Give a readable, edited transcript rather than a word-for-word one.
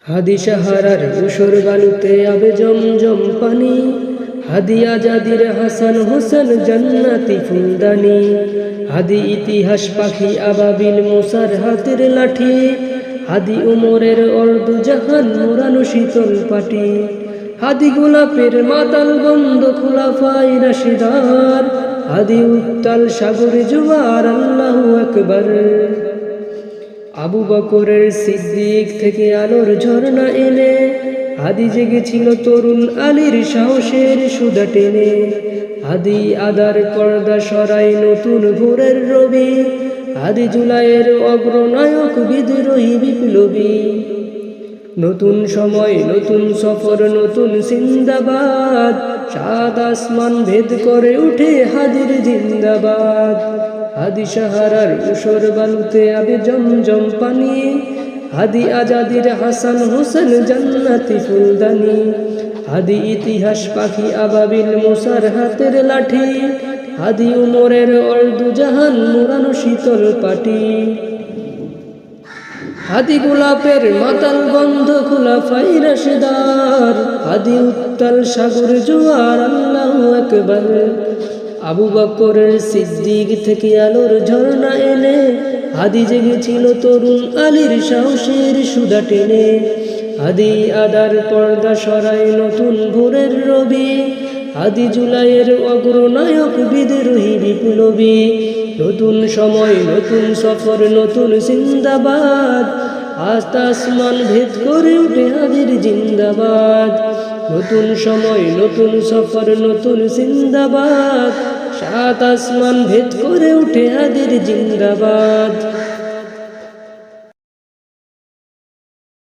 হাদি সাহারার উসর বালুতে আবে জমজম পানি, হাদি আজাদির হাসান হোসেন জান্নাতি ফুলদানি, হাদি ইতিহাস পাখি আবাবিল মুসার হাতের লাঠি, হাদি উমরের অর্ধ জাহান মোরানো শীতল পাটি, হাদি গোলাপের মাতাল বন্ধ খুলাফায়ে রাশিদার, হাদি উত্তাল সাগর জোয়ার আল্লাহু আকবার। আবু বকরের সিদ্দিক থেকে আলোর ঝর্ণা এনে, হাদি জেগেছিল তরুণ আলীর সাহসের সুধা টেনে, হাদি আদার পর্দা সরাই নতুন ভোরের রবি, হাদি জুলাইয়ের অগ্রনায়ক বিদ্রোহী বিপ্লবী। নতুন সময় নতুন সফর নতুন জিন্দাবাদ, সাত আসমান ভেদ করে উঠে হাদির জিন্দাবাদ। হাদি সাহারার উসর বালুতে আবে জমজম পানি, হাদি আজাদির হাসান হোসেন জান্নাতি ফুলদানি, হাদি ইতিহাস পাখি আবাবিল মুসার হাতের লাঠি, হাদি উমরের অর্ধ জাহান মোরানো শীতল পাটি, হাদি গোলাপের মাতাল বন্ধ খুলাফায়ে রাশিদার, হাদি উত্তাল সাগর জোয়ার আল্লাহু আকবার। আবু বকরের সিদ্দিক থেকে আলোর ঝর্ণা এনে, হাদি জেগেছিল তরুণ আলীর সাহসের সুধা টেনে, হাদি আদার পর্দা সরাই নতুন ভোরের রবি, হাদি জুলাইয়ের অগ্রনায়ক বিদ্রোহী বিপ্লবী। নতুন সময় নতুন সফর নতুন জিন্দাবাদ, আস্ত আসমান ভেদ করে উঠে হাদির জিন্দাবাদ। নতুন সময় নতুন সফর নতুন জিন্দাবাদ, সাত আসমান ভেদ করে উঠে হাদির জিন্দাবাদ।